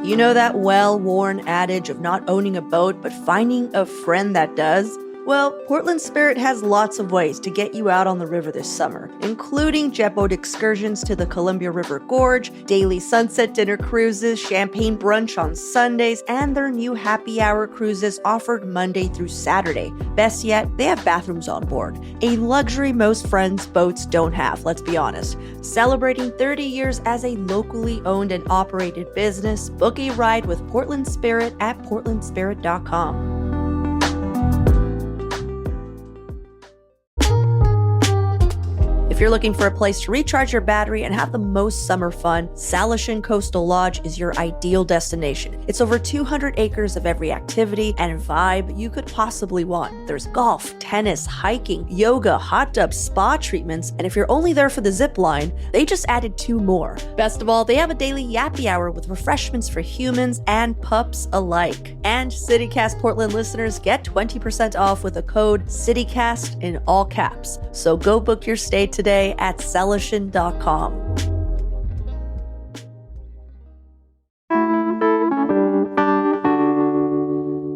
You know that well-worn adage of not owning a boat, but finding a friend that does? Well, Portland Spirit has lots of ways to get you out on the river this summer, including jet boat excursions to the Columbia River Gorge, daily sunset dinner cruises, champagne brunch on Sundays, and their new happy hour cruises offered Monday through Saturday. Best yet, they have bathrooms on board, a luxury most friends' boats don't have, let's be honest. Celebrating 30 years as a locally owned and operated business, book a ride with Portland Spirit at portlandspirit.com. If you're looking for a place to recharge your battery and have the most summer fun, Salishan Coastal Lodge is your ideal destination. It's over 200 acres of every activity and vibe you could possibly want. There's golf, tennis, hiking, yoga, hot tub, spa treatments, and if you're only there for the zip line, they just added 2 more. Best of all, they have a daily yappy hour with refreshments for humans and pups alike. And CityCast Portland listeners get 20% off with the code CityCast in all caps. So go book your stay today at Salishan.com.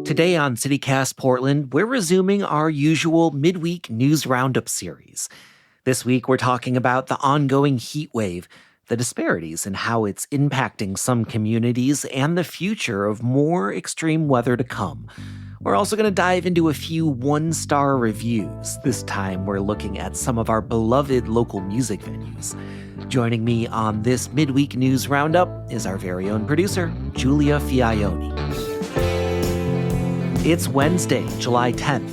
Today on CityCast Portland, we're resuming our usual midweek news roundup series. This week, we're talking about the ongoing heat wave, the disparities in how it's impacting some communities, and the future of more extreme weather to come. We're also going to dive into a few one-star reviews. This time, we're looking at some of our beloved local music venues. Joining me on this midweek news roundup is our very own producer, Giulia Fiaoni. It's Wednesday, July 10th.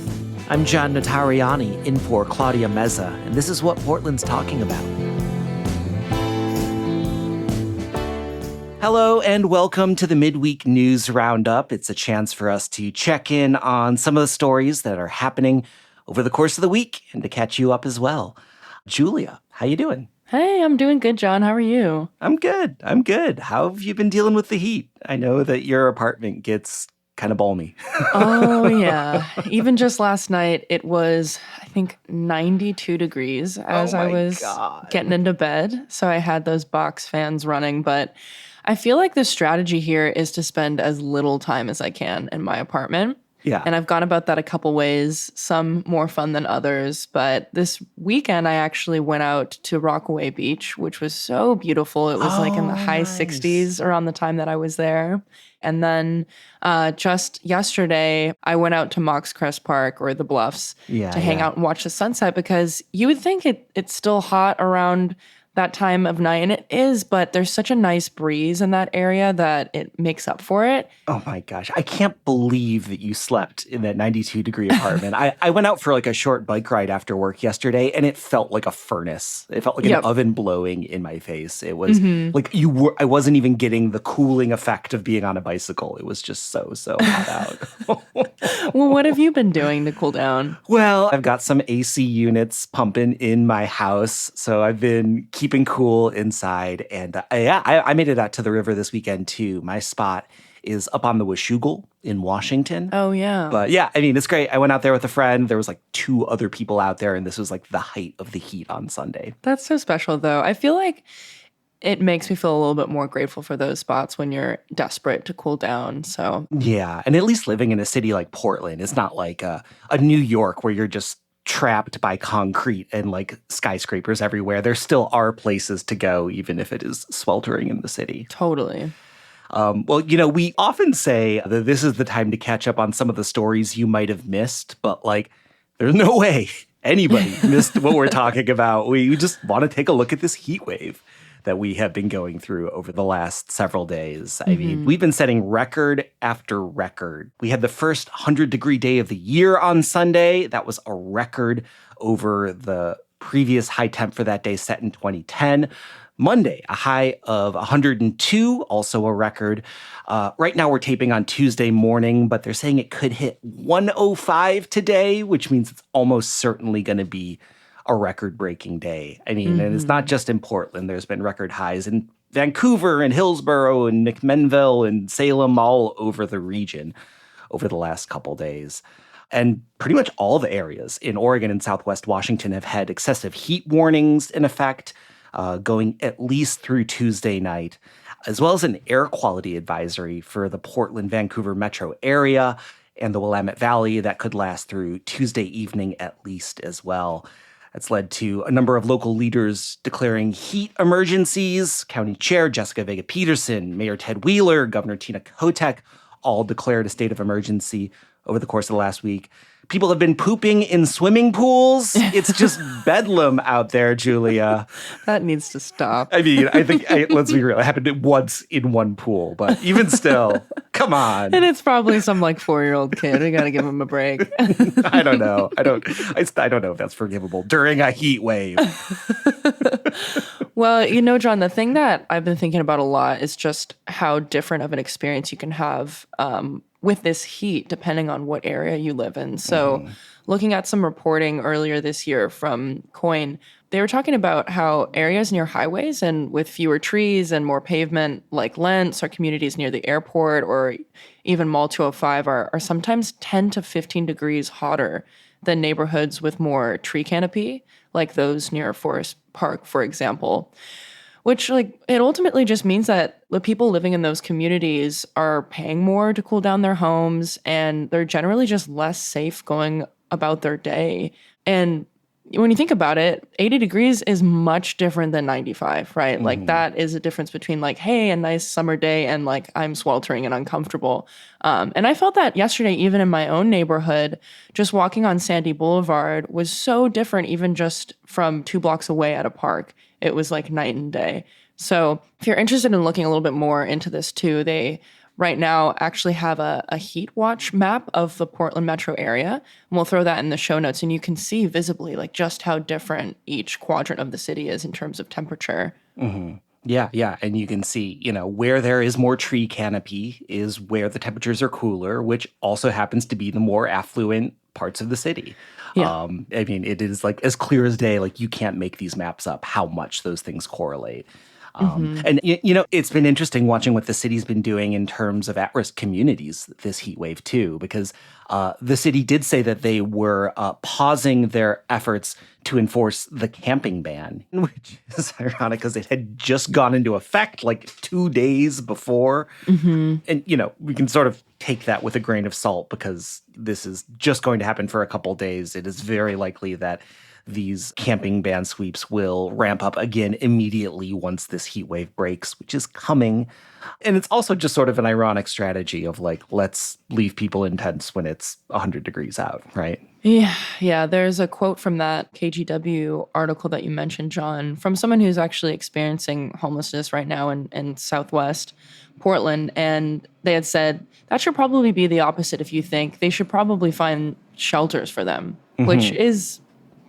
I'm John Notarianni in for Claudia Meza, and this is what Portland's talking about. Hello and welcome to the Midweek News Roundup. It's a chance for us to check in on some of the stories that are happening over the course of the week and to catch you up as well. Julia, how you doing? Hey, I'm doing good, John. How are you? I'm good. How have you been dealing with the heat? I know that your apartment gets kind of balmy. Oh, yeah. Even just last night, it was, I think, 92 degrees as I was getting into bed. So I had those box fans running, but I feel like the strategy here is to spend as little time as I can in my apartment. Yeah. And I've gone about that a couple ways, some more fun than others. But this weekend, I actually went out to Rockaway Beach, which was so beautiful. It was like in the high 60s around the time that I was there. And then just yesterday, I went out to Mox Crest Park or the Bluffs to hang out and watch the sunset, because you would think it's still hot around that time of night, and it is, but there's such a nice breeze in that area that it makes up for it. Oh my gosh, I can't believe that you slept in that 92-degree apartment. I went out for like a short bike ride after work yesterday, and it felt like a furnace. It felt like an oven blowing in my face. It was like I wasn't even getting the cooling effect of being on a bicycle. It was just so hot out. Well, what have you been doing to cool down? Well, I've got some AC units pumping in my house, so I've been keeping cool inside. And I made it out to the river this weekend too. My spot is up on the Washougal in Washington. Oh, yeah. But yeah, I mean, it's great. I went out there with a friend. There was like 2 other people out there, and this was like the height of the heat on Sunday. That's so special, though. I feel like it makes me feel a little bit more grateful for those spots when you're desperate to cool down. So yeah, and at least living in a city like Portland, it's not like a New York where you're just trapped by concrete and like skyscrapers everywhere. There still are places to go, even if it is sweltering in the city. Totally. Well, we often say that this is the time to catch up on some of the stories you might have missed, but like, there's no way anybody missed what we're talking about. We just want to take a look at this heat wave that we have been going through over the last several days. I mean, we've been setting record after record. We had the first 100-degree day of the year on Sunday. That was a record over the previous high temp for that day set in 2010. Monday, a high of 102, also a record. Right now we're taping on Tuesday morning, but they're saying it could hit 105 today, which means it's almost certainly going to be a record-breaking day. I mean, and it's not just in Portland. There's been record highs in Vancouver and Hillsborough and McMinnville and Salem, all over the region over the last couple days. And pretty much all the areas in Oregon and Southwest Washington have had excessive heat warnings in effect, going at least through Tuesday night. as well as an air quality advisory for the Portland, Vancouver metro area and the Willamette Valley that could last through Tuesday evening at least as well. That's led to a number of local leaders declaring heat emergencies. County Chair Jessica Vega Peterson, Mayor Ted Wheeler, Governor Tina Kotek all declared a state of emergency over the course of the last week. People have been pooping in swimming pools. It's just bedlam out there, Julia. That needs to stop. I mean, I think, let's be real, it happened once in one pool, but even still, come on. And it's probably some like 4-year-old kid. We got to give him a break. I don't know. I don't know if that's forgivable during a heat wave. Well, John, the thing that I've been thinking about a lot is just how different of an experience you can have with this heat, depending on what area you live in. So looking at some reporting earlier this year from COIN, they were talking about how areas near highways and with fewer trees and more pavement, like Lents or communities near the airport or even Mall 205 are sometimes 10 to 15 degrees hotter than neighborhoods with more tree canopy, like those near Forest Park, for example. Which, it ultimately just means that the people living in those communities are paying more to cool down their homes, and they're generally just less safe going about their day. And when you think about it, 80 degrees is much different than 95, right? Mm-hmm. Like, that is a difference between, hey, a nice summer day and, I'm sweltering and uncomfortable. And I felt that yesterday, even in my own neighborhood, just walking on Sandy Boulevard was so different, even just from 2 blocks away at a park. It was like night and day. So if you're interested in looking a little bit more into this too, they right now actually have a heat watch map of the Portland metro area. And we'll throw that in the show notes, and you can see visibly just how different each quadrant of the city is in terms of temperature. Mm-hmm. Yeah. And you can see, where there is more tree canopy is where the temperatures are cooler, which also happens to be the more affluent parts of the city. Yeah. I mean, it is as clear as day, you can't make these maps up, how much those things correlate. And, it's been interesting watching what the city's been doing in terms of at-risk communities this heat wave, too, because the city did say that they were pausing their efforts to enforce the camping ban, which is ironic because it had just gone into effect 2 days before. Mm-hmm. And, we can sort of take that with a grain of salt because this is just going to happen for a couple days. It is very likely that these camping ban sweeps will ramp up again immediately once this heat wave breaks, which is coming. And it's also just sort of an ironic strategy of let's leave people in tents when it's 100 degrees out, right? Yeah. There's a quote from that KGW article that you mentioned, John, from someone who's actually experiencing homelessness right now in Southwest Portland. And they had said, that should probably be the opposite if you think. They should probably find shelters for them, which is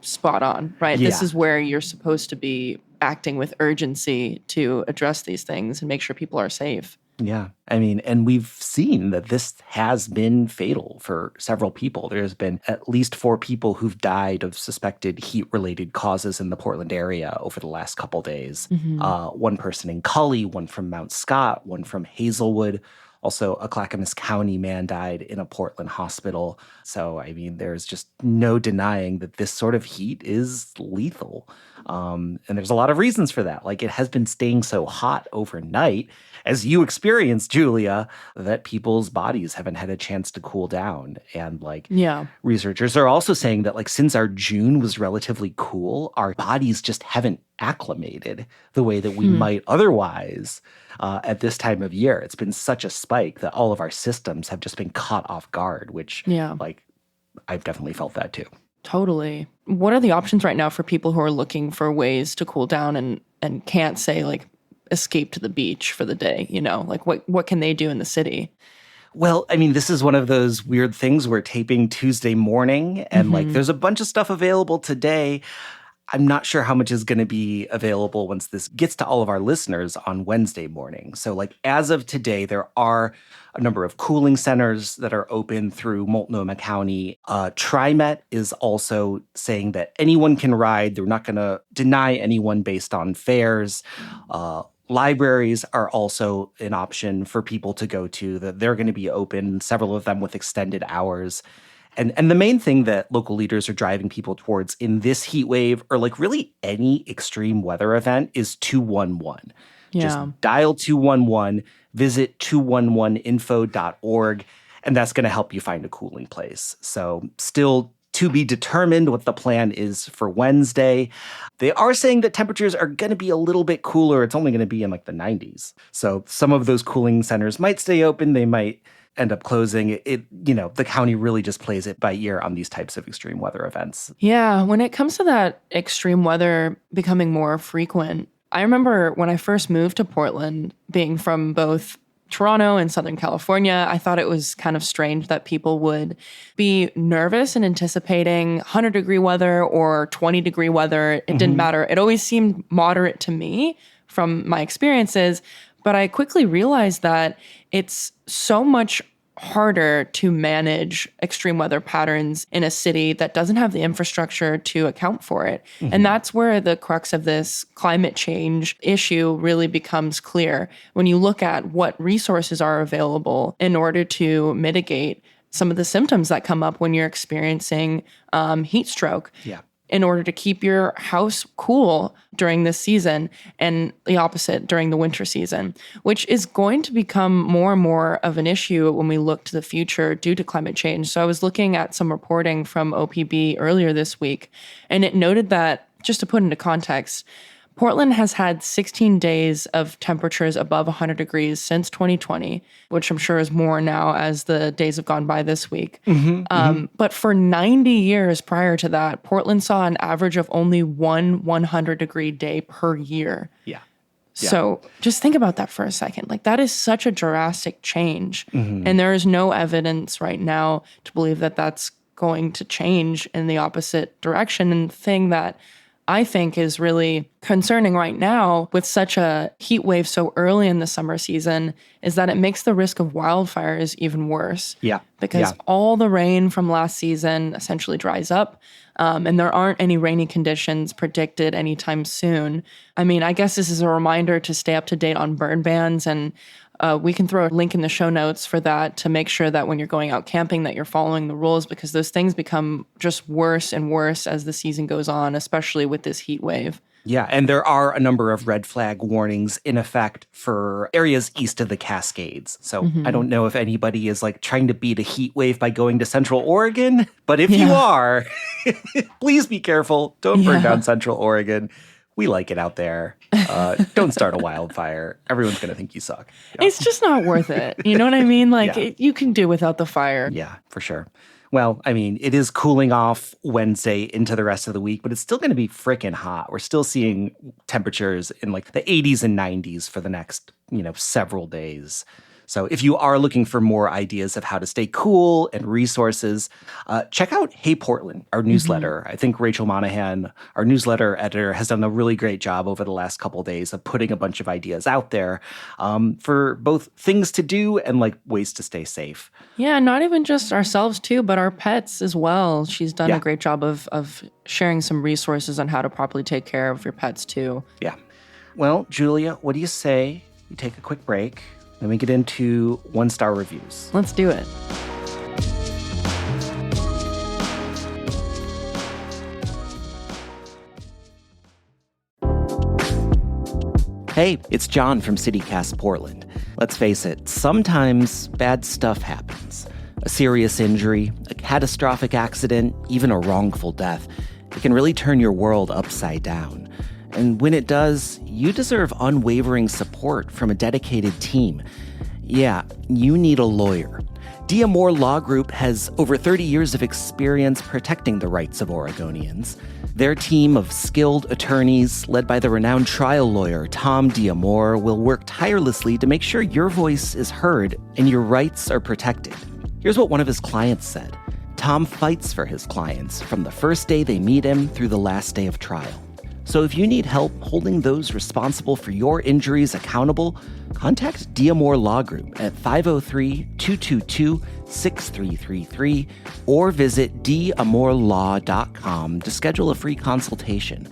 spot on, right? Yeah. This is where you're supposed to be acting with urgency to address these things and make sure people are safe. Yeah. I mean, and we've seen that this has been fatal for several people. There's been at least 4 people who've died of suspected heat-related causes in the Portland area over the last couple days. Mm-hmm. One person in Cully, one from Mount Scott, one from Hazelwood. Also, a Clackamas County man died in a Portland hospital. So, I mean, there's just no denying that this sort of heat is lethal. And there's a lot of reasons for that. It has been staying so hot overnight, as you experienced, Julia, that people's bodies haven't had a chance to cool down. And, researchers are also saying that, since our June was relatively cool, our bodies just haven't acclimated the way that we might otherwise at this time of year. It's been such a spike that all of our systems have just been caught off guard, which, I've definitely felt that too. Totally. What are the options right now for people who are looking for ways to cool down and can't say escape to the beach for the day? What can they do in the city? Well, I mean, this is one of those weird things. We're taping Tuesday morning and there's a bunch of stuff available today. I'm not sure how much is going to be available once this gets to all of our listeners on Wednesday morning. So as of today, there are a number of cooling centers that are open through Multnomah County. TriMet is also saying that anyone can ride. They're not going to deny anyone based on fares. Libraries are also an option for people to go to. That they're going to be open, several of them with extended hours. And the main thing that local leaders are driving people towards in this heat wave, or really any extreme weather event, is 211. Yeah. Just dial 211, visit 211info.org, and that's going to help you find a cooling place. So still to be determined what the plan is for Wednesday. They are saying that temperatures are going to be a little bit cooler. It's only going to be in like the 90s. So some of those cooling centers might stay open. They might end up closing. The county really just plays it by ear on these types of extreme weather events. Yeah, when it comes to that extreme weather becoming more frequent, I remember when I first moved to Portland, being from both Toronto and Southern California, I thought it was kind of strange that people would be nervous and anticipating 100-degree weather or 20-degree weather. It didn't matter. It always seemed moderate to me from my experiences, but I quickly realized that it's so much harder to manage extreme weather patterns in a city that doesn't have the infrastructure to account for it. And that's where the crux of this climate change issue really becomes clear. When you look at what resources are available in order to mitigate some of the symptoms that come up when you're experiencing heat stroke. Yeah. In order to keep your house cool during this season, and the opposite during the winter season, which is going to become more and more of an issue when we look to the future due to climate change. So I was looking at some reporting from OPB earlier this week, and it noted that, just to put into context, Portland has had 16 days of temperatures above 100 degrees since 2020, which I'm sure is more now as the days have gone by this week. But for 90 years prior to that, Portland saw an average of only one 100-degree day per year. Yeah. So just think about that for a second. Like, that is such a drastic change. And there is no evidence right now to believe that that's going to change in the opposite direction. And the thing that I think is really concerning right now with such a heat wave so early in the summer season is that it makes the risk of wildfires even worse. Yeah. Because all the rain from last season essentially dries up, and there aren't any rainy conditions predicted anytime soon. I mean, I guess this is a reminder to stay up to date on burn bans, and we can throw a link in the show notes for that to make sure that when you're going out camping that you're following the rules, because those things become just worse and worse as the season goes on, especially with this heat wave. Yeah, and there are a number of red flag warnings in effect for areas east of the Cascades. So I don't know if anybody is like trying to beat a heat wave by going to Central Oregon, but if you are, please be careful. Don't burn down Central Oregon. We like it out there. Don't start a wildfire. Everyone's going to think you suck. Yeah. It's just not worth it. You know what I mean? Like, you can do without the fire. Yeah, for sure. Well, I mean, it is cooling off Wednesday into the rest of the week, but it's still going to be freaking hot. We're still seeing temperatures in like the 80s and 90s for the next, several days. So if you are looking for more ideas of how to stay cool and resources, check out Hey Portland, our newsletter. I think Rachel Monahan, our newsletter editor, has done a really great job over the last couple of days of putting a bunch of ideas out there for both things to do and like ways to stay safe. Yeah, not even just ourselves too, but our pets as well. She's done a great job of sharing some resources on how to properly take care of your pets too. Yeah. Well, Giulia, what do you say we take a quick break? Then we get into 1-star reviews. Let's do it. Hey, it's John from CityCast Portland. Let's face it, sometimes bad stuff happens. A serious injury, a catastrophic accident, even a wrongful death. It can really turn your world upside down. And when it does, you deserve unwavering support from a dedicated team. Yeah, you need a lawyer. D'Amour Law Group has over 30 years of experience protecting the rights of Oregonians. Their team of skilled attorneys, led by the renowned trial lawyer Tom D'Amour, will work tirelessly to make sure your voice is heard and your rights are protected. Here's what one of his clients said. Tom fights for his clients from the first day they meet him through the last day of trial. So if you need help holding those responsible for your injuries accountable, contact D'Amour Law Group at 503-222-6333 or visit d'amourlaw.com to schedule a free consultation.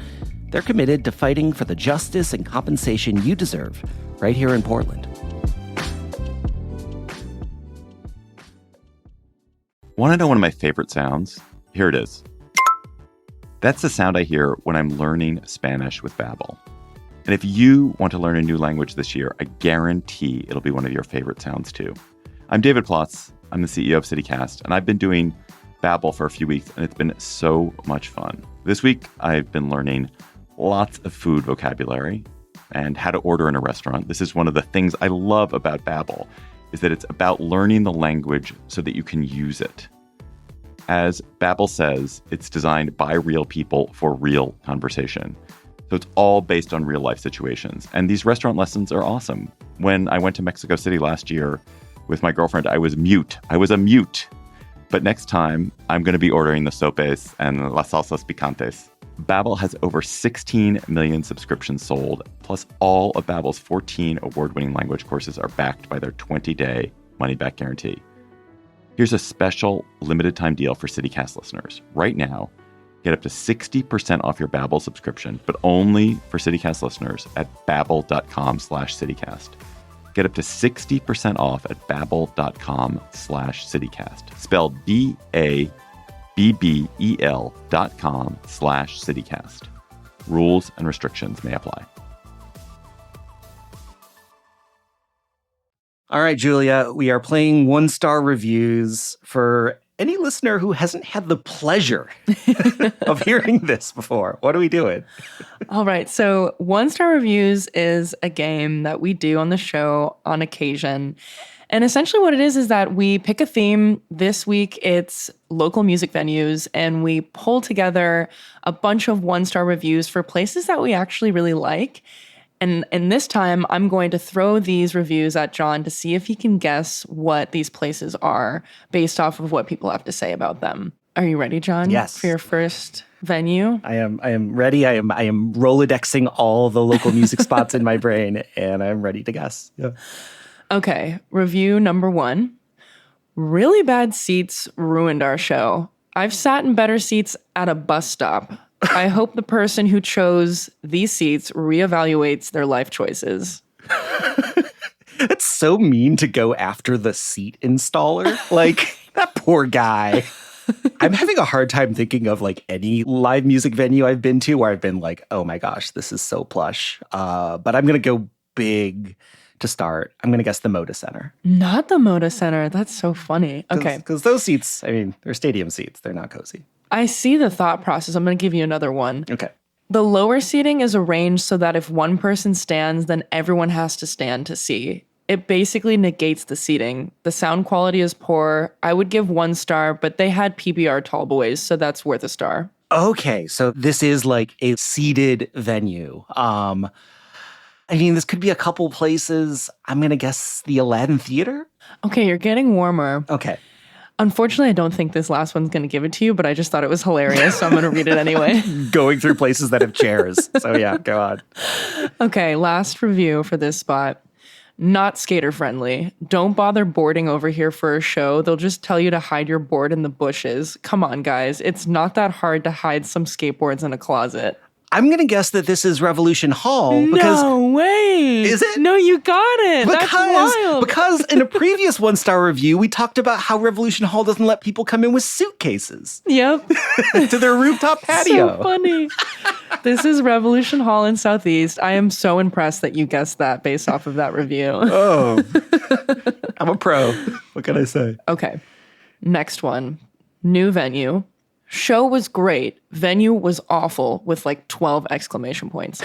They're committed to fighting for the justice and compensation you deserve right here in Portland. Want to know one of my favorite sounds? Here it is. That's the sound I hear when I'm learning Spanish with Babbel. And if you want to learn a new language this year, I guarantee it'll be one of your favorite sounds too. I'm David Plotz. I'm the CEO of CityCast, and I've been doing Babbel for a few weeks, and it's been so much fun. This week, I've been learning lots of food vocabulary and how to order in a restaurant. This is one of the things I love about Babbel, is that it's about learning the language so that you can use it. As Babbel says, it's designed by real people for real conversation. So it's all based on real life situations. And these restaurant lessons are awesome. When I went to Mexico City last year with my girlfriend, I was mute. I was a mute. But next time, I'm going to be ordering the sopes and las salsas picantes. Babbel has over 16 million subscriptions sold, plus all of Babbel's 14 award-winning language courses are backed by their 20-day money-back guarantee. Here's a special limited-time deal for CityCast listeners. Right now, get up to 60% off your Babbel subscription, but only for CityCast listeners at babbel.com/CityCast. Get up to 60% off at babbel.com/CityCast. Spelled BABBEL.com/CityCast. Rules and restrictions may apply. All right, Julia, we are playing 1-star reviews for any listener who hasn't had the pleasure of hearing this before. What are we doing? All right. So 1-star reviews is a game that we do on the show on occasion. And essentially what it is that we pick a theme. This week, it's local music venues, and we pull together a bunch of 1-star reviews for places that we actually really like. And this time, I'm going to throw these reviews at John to see if he can guess what these places are based off of what people have to say about them. Are you ready, John? Yes. For your first venue? I am ready. I am Rolodexing all the local music spots in my brain, and I'm ready to guess. Yeah. Okay, review number 1. Really bad seats ruined our show. I've sat in better seats at a bus stop. I hope the person who chose these seats reevaluates their life choices. It's so mean to go after the seat installer. Like, that poor guy. I'm having a hard time thinking of like any live music venue I've been to where I've been like, oh my gosh, this is so plush. But I'm going to go big to start. I'm going to guess the Moda Center. Not the Moda Center. That's so funny. Okay. Because those seats, I mean, they're stadium seats. They're not cozy. I see the thought process. I'm going to give you another one. Okay. The lower seating is arranged so that if one person stands, then everyone has to stand to see. It basically negates the seating. The sound quality is poor. I would give 1 star, but they had PBR tall boys, so that's worth a star. Okay, so this is like a seated venue. I mean, this could be a couple places. I'm going to guess the Aladdin Theater. Okay, you're getting warmer. Okay. Unfortunately, I don't think this last one's going to give it to you, but I just thought it was hilarious, so I'm going to read it anyway. Going through places that have chairs. So yeah, go on. Okay, last review for this spot. Not skater friendly. Don't bother boarding over here for a show. They'll just tell you to hide your board in the bushes. Come on, guys. It's not that hard to hide some skateboards in a closet. I'm going to guess that this is Revolution Hall. Because, no way. Is it? No, you got it. That's wild. Because in a previous 1-star review, we talked about how Revolution Hall doesn't let people come in with suitcases. Yep. To their rooftop patio. So funny. This is Revolution Hall in Southeast. I am so impressed that you guessed that based off of that review. Oh, I'm a pro. What can I say? Okay. Next one. New venue. Show was great. Venue was awful with like 12 exclamation points.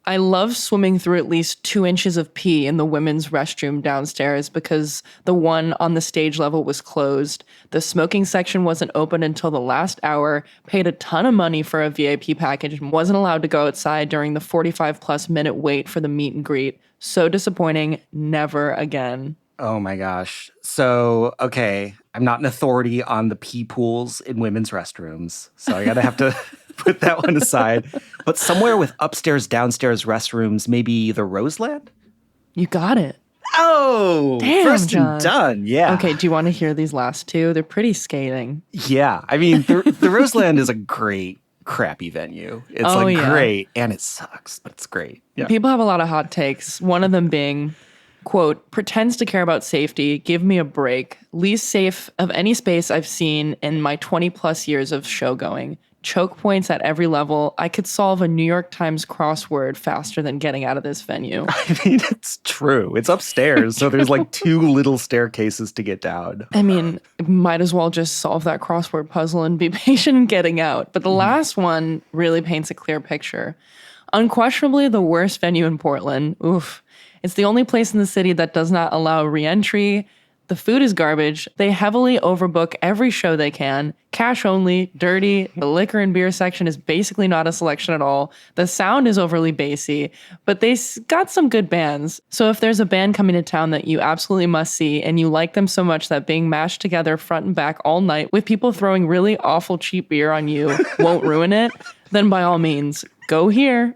I love swimming through at least 2 inches of pee in the women's restroom downstairs because the one on the stage level was closed. The smoking section wasn't open until the last hour, paid a ton of money for a VIP package, and wasn't allowed to go outside during the 45+ minute wait for the meet and greet. So disappointing. Never again. Oh my gosh. So, okay, I'm not an authority on the pee pools in women's restrooms, so I gotta have to put that one aside. But somewhere with upstairs, downstairs restrooms, maybe the Roseland? You got it. Oh, damn, first John. and done. Yeah. Okay, do you want to hear these last two? They're pretty scathing. Yeah. I mean, the Roseland is a great, crappy venue. It's great, and it sucks, but it's great. Yeah. People have a lot of hot takes. One of them being, quote, pretends to care about safety. Give me a break. Least safe of any space I've seen in my 20+ years of show going. choke points at every level. I could solve a New York Times crossword faster than getting out of this venue. I mean, it's true. It's upstairs, so there's like 2 little staircases to get down. I mean, might as well just solve that crossword puzzle and be patient in getting out. But the last one really paints a clear picture. Unquestionably the worst venue in Portland. Oof. It's the only place in the city that does not allow re-entry. The food is garbage. They heavily overbook every show they can. Cash only, dirty. The liquor and beer section is basically not a selection at all. The sound is overly bassy, but they got some good bands. So if there's a band coming to town that you absolutely must see and you like them so much that being mashed together front and back all night with people throwing really awful cheap beer on you won't ruin it, then by all means, go here.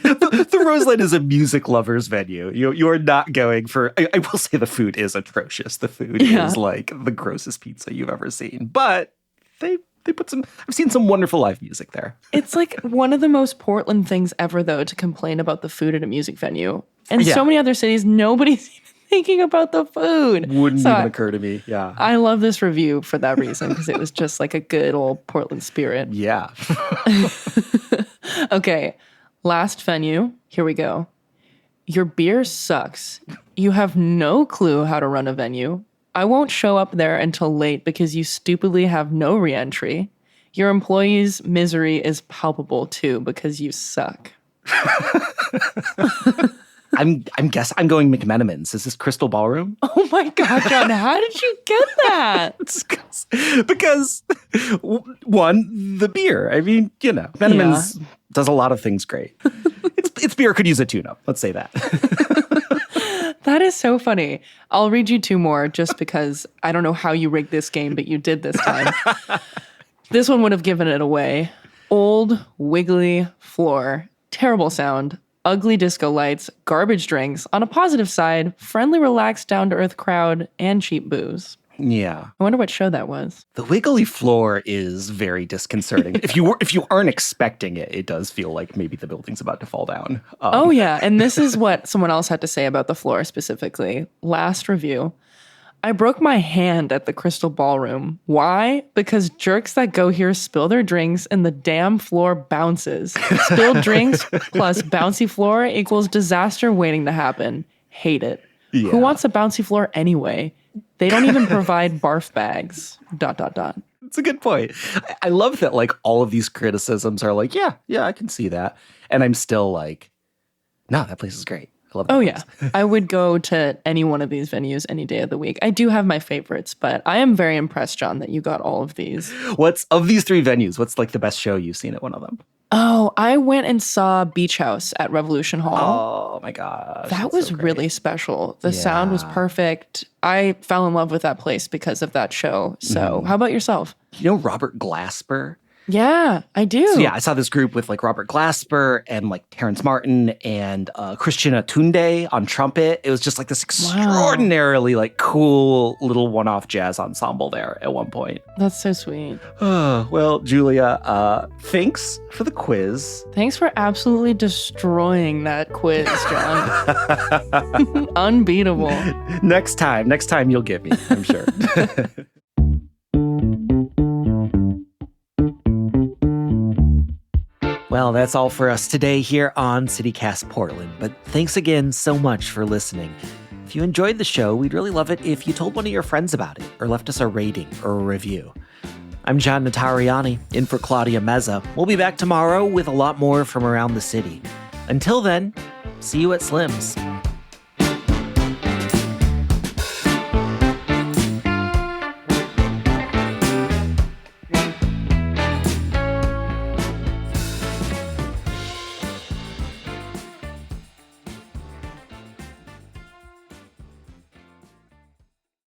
The Roseland is a music lover's venue. You're not going for... I will say the food is atrocious. The food is like the grossest pizza you've ever seen. But they put some... I've seen some wonderful live music there. It's like one of the most Portland things ever, though, to complain about the food at a music venue. And so many other cities, nobody's even thinking about the food. Wouldn't even occur to me. Yeah. I love this review for that reason, because it was just like a good old Portland spirit. Yeah. Okay. Last venue, here we go. Your beer sucks. You have no clue how to run a venue. I won't show up there until late because you stupidly have no re-entry. Your employees' misery is palpable too because you suck. I'm going McMenamins. Is this Crystal Ballroom? Oh my God, John, how did you get that? because one, the beer. I mean, McMenamins does a lot of things great. Its beer could use a tune-up. Let's say that. That is so funny. I'll read you 2 more just because I don't know how you rigged this game, but you did this time. This one would have given it away. Old, wiggly floor. Terrible sound. Ugly disco lights. Garbage drinks. On a positive side, friendly, relaxed, down-to-earth crowd, and cheap booze. Yeah. I wonder what show that was. The wiggly floor is very disconcerting. If you aren't expecting it, it does feel like maybe the building's about to fall down. Oh, yeah. And this is what someone else had to say about the floor specifically. Last review. I broke my hand at the Crystal Ballroom. Why? Because jerks that go here spill their drinks and the damn floor bounces. Spilled drinks plus bouncy floor equals disaster waiting to happen. Hate it. Yeah. Who wants a bouncy floor anyway? They don't even provide barf bags. ... It's a good point. I love that like all of these criticisms are like, yeah, I can see that. And I'm still like, no, that place is great. I love that place. Yeah. I would go to any one of these venues any day of the week. I do have my favorites, but I am very impressed, John, that you got all of these. Of these 3 venues, what's like the best show you've seen at one of them? Oh, I went and saw Beach House at Revolution Hall. Oh my gosh. That was really special. The sound was perfect. I fell in love with that place because of that show. So how about yourself? You know Robert Glasper? Yeah, I do. So I saw this group with like Robert Glasper and like Terrence Martin and Christian Atunde on trumpet. It was just like this extraordinarily like cool little one-off jazz ensemble there at one point. That's so sweet. Well, Giulia, thanks for the quiz. Thanks for absolutely destroying that quiz, John. Unbeatable. Next time you'll get me, I'm sure. Well, that's all for us today here on CityCast Portland, but thanks again so much for listening. If you enjoyed the show, we'd really love it if you told one of your friends about it or left us a rating or a review. I'm John Notarianni, in for Claudia Meza. We'll be back tomorrow with a lot more from around the city. Until then, see you at Slim's.